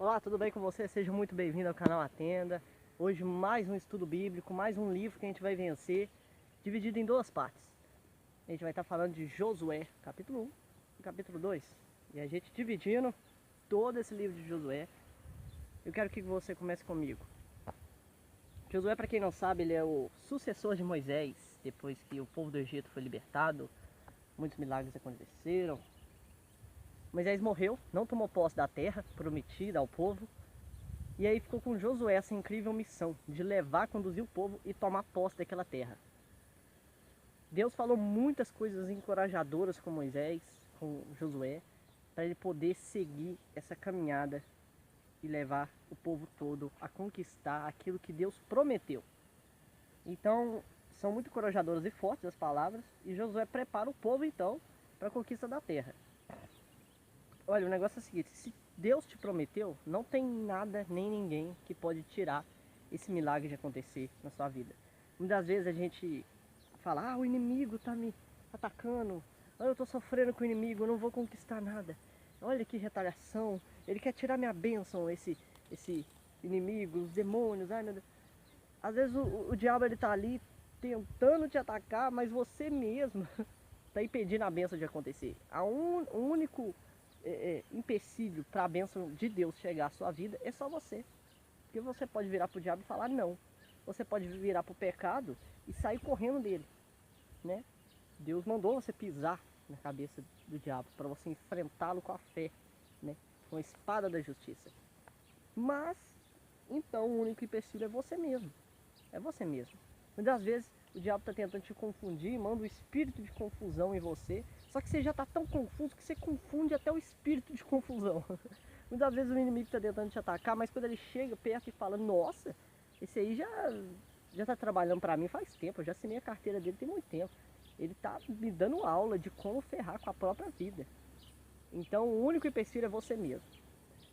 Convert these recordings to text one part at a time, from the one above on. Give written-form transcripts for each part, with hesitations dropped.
Olá, tudo bem com você? Seja muito bem-vindo ao canal Atenda. Hoje mais um estudo bíblico, mais um livro que a gente vai vencer, dividido em duas partes. A gente vai estar falando de Josué, capítulo 1 e capítulo 2. E a gente dividindo todo esse livro de Josué. Eu quero que você comece comigo. Josué, para quem não sabe, ele é o sucessor de Moisés. Depois que o povo do Egito foi libertado, muitos milagres aconteceram. Moisés morreu, não tomou posse da terra prometida ao povo. E aí ficou com Josué essa incrível missão de levar, conduzir o povo e tomar posse daquela terra. Deus falou muitas coisas encorajadoras com Moisés, com Josué, para ele poder seguir essa caminhada e levar o povo todo a conquistar aquilo que Deus prometeu. Então, são muito encorajadoras e fortes as palavras, e Josué prepara o povo então para a conquista da terra. Olha, o negócio é o seguinte, se Deus te prometeu, não tem nada nem ninguém que pode tirar esse milagre de acontecer na sua vida. Muitas vezes a gente fala, o inimigo está me atacando, eu estou sofrendo com o inimigo, eu não vou conquistar nada. Olha que retaliação, ele quer tirar minha bênção, esse inimigo, os demônios, ai meu Deus. Às vezes o diabo está ali tentando te atacar, mas você mesmo está impedindo a bênção de acontecer. O único empecilho para a bênção de Deus chegar à sua vida é só você. Porque você pode virar para o diabo e falar não. Você pode virar para o pecado e sair correndo dele, né? Deus mandou você pisar na cabeça do diabo para você enfrentá-lo com a fé, né? Com a espada da justiça. Mas, então, o único empecilho é você mesmo. É você mesmo. Muitas vezes o diabo está tentando te confundir, manda um espírito de confusão em você, só que você já está tão confuso que você confunde até o espírito de confusão. Muitas vezes o inimigo está tentando te atacar, mas quando ele chega perto e fala, nossa, esse aí já está trabalhando para mim faz tempo, eu já assinei a carteira dele tem muito tempo. Ele está me dando aula de como ferrar com a própria vida. Então o único empecilho é você mesmo.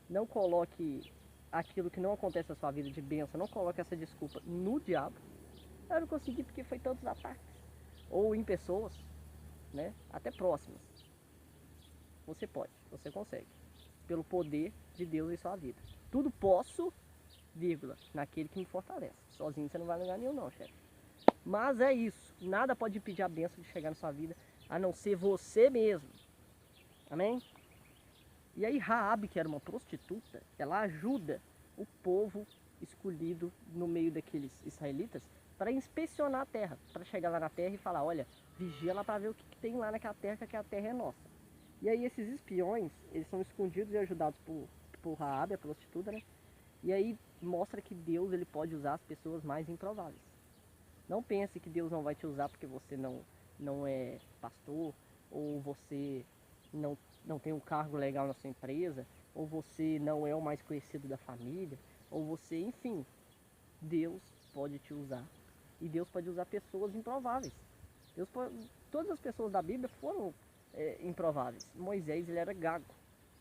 Não coloque aquilo que não acontece na sua vida de bênção, não coloque essa desculpa no diabo. Eu não consegui porque foi tantos ataques. Ou em pessoas, né? Até próximas. Você pode, você consegue. Pelo poder de Deus em sua vida. Tudo posso, vírgula, naquele que me fortalece. Sozinho você não vai lugar nenhum não, chefe. Mas é isso. Nada pode impedir a bênção de chegar na sua vida, a não ser você mesmo. Amém? E aí Raabe, que era uma prostituta, ela ajuda o povo escolhido no meio daqueles israelitas para inspecionar a terra, para chegar lá na terra e falar, olha, vigia lá para ver o que tem lá naquela terra, que a terra é nossa. E aí esses espiões, eles são escondidos e ajudados por Raabe, a prostituta, né? E aí mostra que Deus ele pode usar as pessoas mais improváveis. Não pense que Deus não vai te usar porque você não é pastor, ou você não tem um cargo legal na sua empresa, ou você não é o mais conhecido da família, ou você, enfim, Deus pode te usar. E Deus pode usar pessoas improváveis. Todas as pessoas da Bíblia foram improváveis. Moisés, ele era gago,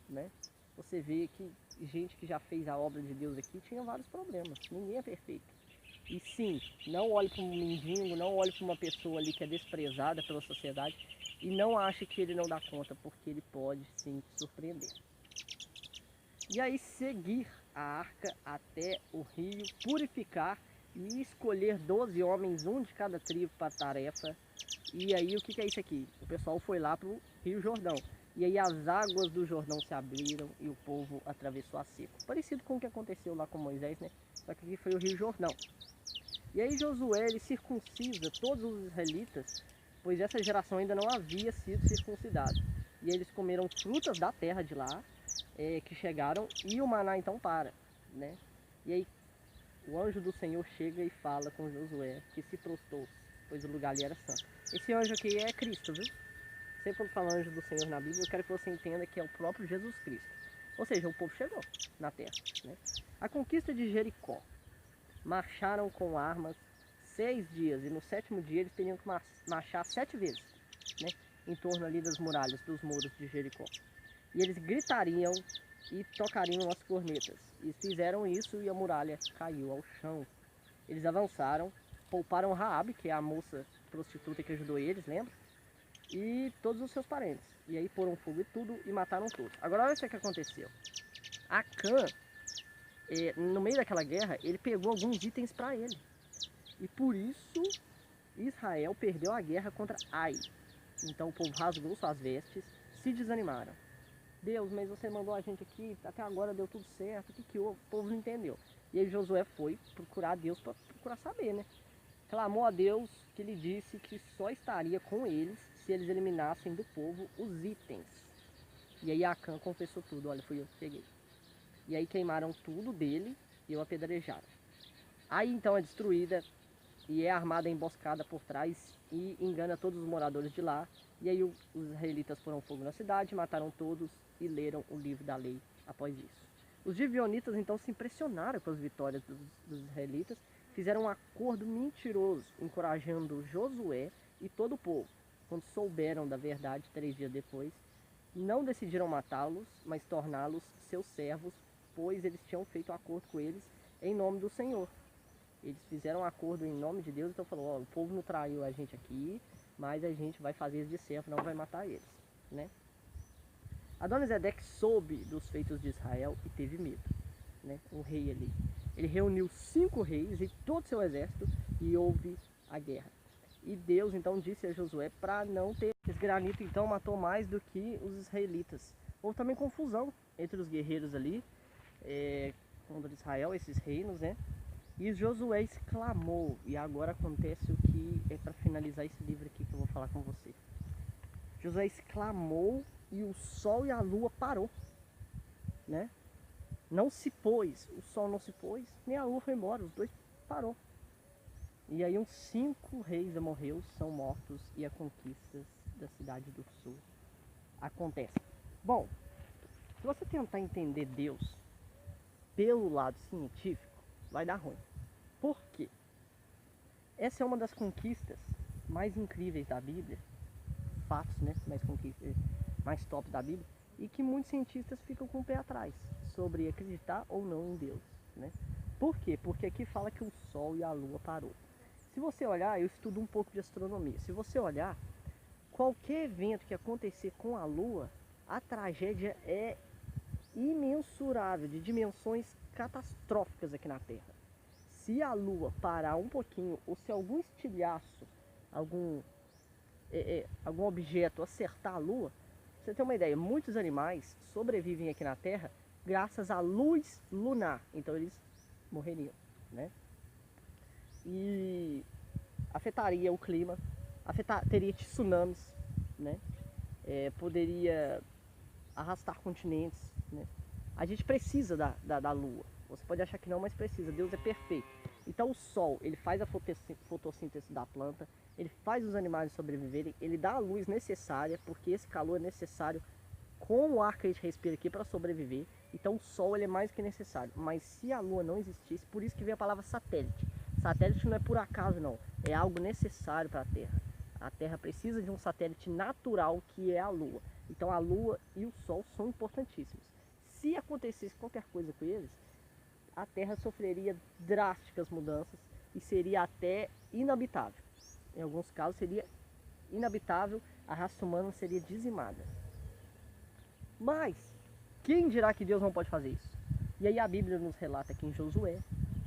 né? Você vê que gente que já fez a obra de Deus aqui tinha vários problemas. Ninguém é perfeito. E sim, não olhe para um mendigo, não olhe para uma pessoa ali que é desprezada pela sociedade e não ache que ele não dá conta, porque ele pode sim te surpreender. E aí seguir a arca até o rio, purificar e escolher 12 homens, um de cada tribo para a tarefa. E aí o que é isso aqui? O pessoal foi lá para o Rio Jordão. E aí as águas do Jordão se abriram e o povo atravessou a seco. Parecido com o que aconteceu lá com Moisés, né? Só que aqui foi o Rio Jordão. E aí Josué ele circuncisa todos os israelitas, pois essa geração ainda não havia sido circuncidada. E eles comeram frutas da terra de lá, que chegaram, e o maná então para, né? E aí o anjo do Senhor chega e fala com Josué, que se prostrou, pois o lugar ali era santo. Esse anjo aqui é Cristo, viu? Sempre quando fala anjo do Senhor na Bíblia, eu quero que você entenda que é o próprio Jesus Cristo. Ou seja, o povo chegou na terra, né? A conquista de Jericó. Marcharam com armas 6 dias e no 7º dia eles teriam que marchar 7 vezes, né, em torno ali das muralhas, dos muros de Jericó. E eles gritariam e tocariam as cornetas. E fizeram isso e a muralha caiu ao chão. Eles avançaram, pouparam Raabe, que é a moça prostituta que ajudou eles, lembra? E todos os seus parentes. E aí foram fogo e tudo e mataram todos. Agora olha o que aconteceu. Acã no meio daquela guerra, ele pegou alguns itens para ele. E por isso Israel perdeu a guerra contra Ai. Então o povo rasgou suas vestes, se desanimaram. Deus, mas você mandou a gente aqui, até agora deu tudo certo, o que houve? O povo não entendeu. E aí Josué foi procurar Deus para procurar saber, né? Clamou a Deus, que lhe disse que só estaria com eles se eles eliminassem do povo os itens. E aí Acã confessou tudo, olha, fui eu que peguei. E aí queimaram tudo dele e o apedrejaram. Aí então é destruída e é armada a emboscada por trás e engana todos os moradores de lá. E aí os israelitas foram fogo na cidade, mataram todos e leram o livro da lei após isso. Os gibeonitas então se impressionaram com as vitórias dos israelitas, fizeram um acordo mentiroso, encorajando Josué e todo o povo. Quando souberam da verdade 3 dias depois, não decidiram matá-los, mas torná-los seus servos, pois eles tinham feito um acordo com eles em nome do Senhor. Eles fizeram um acordo em nome de Deus, então falou, ó, o povo não traiu a gente aqui, mas a gente vai fazer eles de servo, não vai matar eles, né? Adonisedeque soube dos feitos de Israel e teve medo, né? O rei ali. Ele reuniu 5 reis e todo o seu exército e houve a guerra. E Deus então disse a Josué para não ter... Esse granito então matou mais do que os israelitas. Houve também confusão entre os guerreiros ali, contra Israel, esses reinos, né? E Josué exclamou, e agora acontece o que é para finalizar esse livro aqui que eu vou falar com você. Josué exclamou e o sol e a lua parou, né? Não se pôs, o sol não se pôs, nem a lua foi embora, os dois parou. E aí uns 5 reis amorreus são mortos e a conquista da cidade do sul acontece. Bom, se você tentar entender Deus pelo lado científico, vai dar ruim. Por quê? Essa é uma das conquistas mais incríveis da Bíblia, fatos, né, mais top da Bíblia, e que muitos cientistas ficam com o pé atrás sobre acreditar ou não em Deus, né? Por quê? Porque aqui fala que o sol e a lua parou. Se você olhar, eu estudo um pouco de astronomia. Se você olhar, qualquer evento que acontecer com a lua, a tragédia é imensurável, de dimensões catastróficas aqui na Terra. Se a lua parar um pouquinho, ou se algum estilhaço, algum objeto acertar a lua, pra você ter uma ideia, muitos animais sobrevivem aqui na Terra graças à luz lunar, então eles morreriam, né? E afetaria o clima, teria tsunamis, né? Poderia arrastar continentes, né? A gente precisa da lua. Você pode achar que não, mas precisa. Deus é perfeito. Então o sol, ele faz a fotossíntese da planta, ele faz os animais sobreviverem, ele dá a luz necessária, porque esse calor é necessário com o ar que a gente respira aqui para sobreviver. Então o sol ele é mais que necessário. Mas se a lua não existisse, por isso que vem a palavra satélite. Satélite não é por acaso não, é algo necessário para a Terra. A Terra precisa de um satélite natural que é a lua. Então a lua e o sol são importantíssimos. Se acontecesse qualquer coisa com eles, a Terra sofreria drásticas mudanças e seria até inabitável. Em alguns casos seria inabitável, a raça humana seria dizimada. Mas, quem dirá que Deus não pode fazer isso? E aí a Bíblia nos relata aqui em Josué,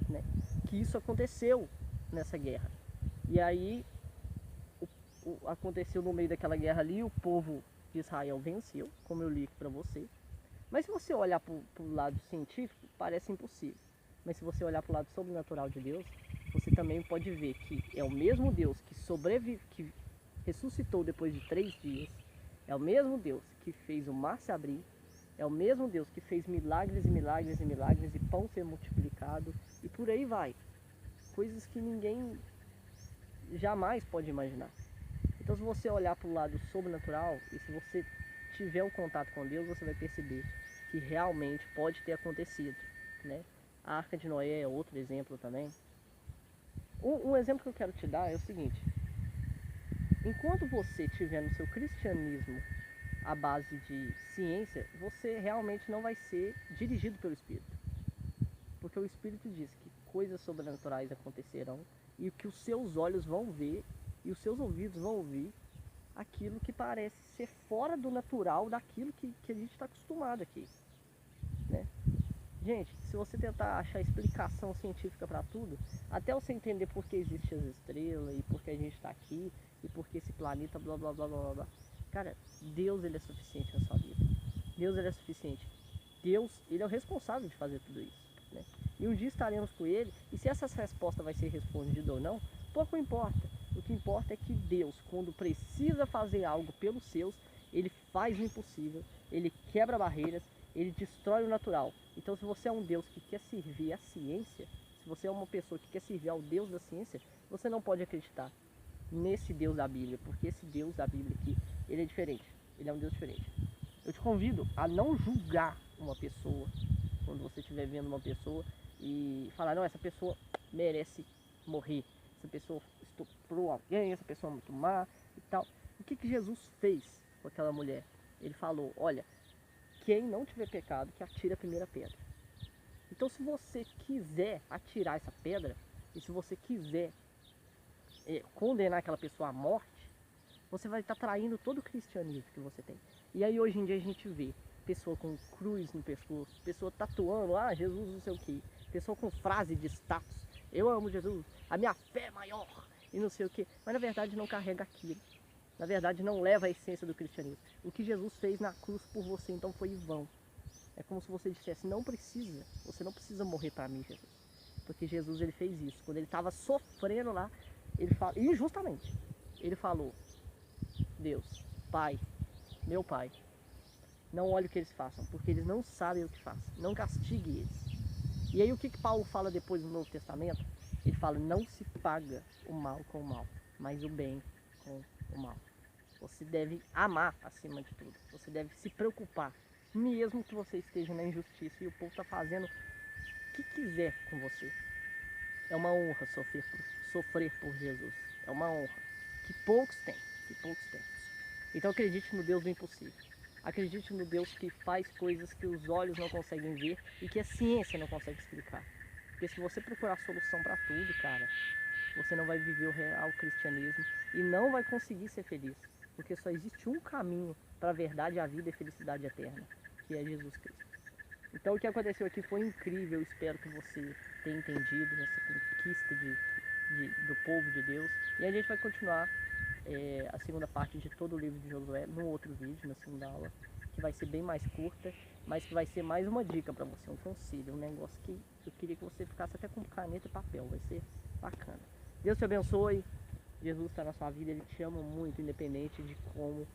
né, que isso aconteceu nessa guerra. E aí aconteceu no meio daquela guerra ali, o povo de Israel venceu, como eu li aqui para você. Mas se você olhar para o lado científico, parece impossível. Mas se você olhar para o lado sobrenatural de Deus, você também pode ver que é o mesmo Deus que ressuscitou depois de 3 dias, é o mesmo Deus que fez o mar se abrir, é o mesmo Deus que fez milagres e milagres e milagres e pão ser multiplicado e por aí vai. Coisas que ninguém jamais pode imaginar. Então se você olhar para o lado sobrenatural e se você tiver um contato com Deus, você vai perceber que realmente pode ter acontecido, né? A Arca de Noé é outro exemplo também. Um exemplo que eu quero te dar é o seguinte: enquanto você estiver no seu cristianismo à base de ciência, você realmente não vai ser dirigido pelo Espírito. Porque o Espírito diz que coisas sobrenaturais acontecerão e que os seus olhos vão ver e os seus ouvidos vão ouvir aquilo que parece ser fora do natural daquilo que a gente está acostumado aqui, né? Gente, se você tentar achar explicação científica para tudo, até você entender por que existem as estrelas e por que a gente está aqui e por que esse planeta blá blá blá blá blá. Cara, Deus ele é suficiente na sua vida. Deus ele é suficiente. Deus ele é o responsável de fazer tudo isso, né? E um dia estaremos com ele e se essa resposta vai ser respondida ou não, pouco importa. O que importa é que Deus, quando precisa fazer algo pelos seus, ele faz o impossível, ele quebra barreiras, ele destrói o natural. Então se você é um Deus que quer servir a ciência, se você é uma pessoa que quer servir ao Deus da ciência, você não pode acreditar nesse Deus da Bíblia, porque esse Deus da Bíblia aqui, ele é diferente, ele é um Deus diferente. Eu te convido a não julgar uma pessoa, quando você estiver vendo uma pessoa e falar, não, essa pessoa merece morrer, essa pessoa estuprou alguém, essa pessoa é muito má e tal. O que Jesus fez com aquela mulher? Ele falou, olha, quem não tiver pecado, que atire a primeira pedra. Então se você quiser atirar essa pedra, e se você quiser condenar aquela pessoa à morte, você vai estar traindo todo o cristianismo que você tem. E aí hoje em dia a gente vê pessoa com cruz no pescoço, pessoa tatuando, ah, Jesus não sei o que, pessoa com frase de status, eu amo Jesus, a minha fé é maior, e não sei o que, mas na verdade não carrega aquilo. Na verdade não leva a essência do cristianismo. O que Jesus fez na cruz por você então foi em vão. É como se você dissesse, não precisa, você não precisa morrer para mim, Jesus. Porque Jesus ele fez isso. Quando ele estava sofrendo lá, ele falou, injustamente, ele falou, Deus, Pai, meu Pai, não olhe o que eles façam, porque eles não sabem o que fazem, não castigue eles. E aí o que Paulo fala depois no Novo Testamento? Ele fala, não se paga o mal com o mal, mas o bem com o mal. Você deve amar acima de tudo. Você deve se preocupar. Mesmo que você esteja na injustiça e o povo está fazendo o que quiser com você. É uma honra sofrer por Jesus. É uma honra. Que poucos têm. Que poucos têm. Então acredite no Deus do impossível. Acredite no Deus que faz coisas que os olhos não conseguem ver e que a ciência não consegue explicar. Porque se você procurar solução para tudo, cara, você não vai viver o real cristianismo e não vai conseguir ser feliz. Porque só existe um caminho para a verdade, a vida e a felicidade eterna, que é Jesus Cristo. Então o que aconteceu aqui foi incrível, eu espero que você tenha entendido essa conquista do povo de Deus. E a gente vai continuar a segunda parte de todo o livro de Josué no outro vídeo, na segunda aula, que vai ser bem mais curta, mas que vai ser mais uma dica para você, um conselho, um negócio que eu queria que você ficasse até com caneta e papel, vai ser bacana. Deus te abençoe, Jesus está na sua vida, Ele te ama muito, independente de como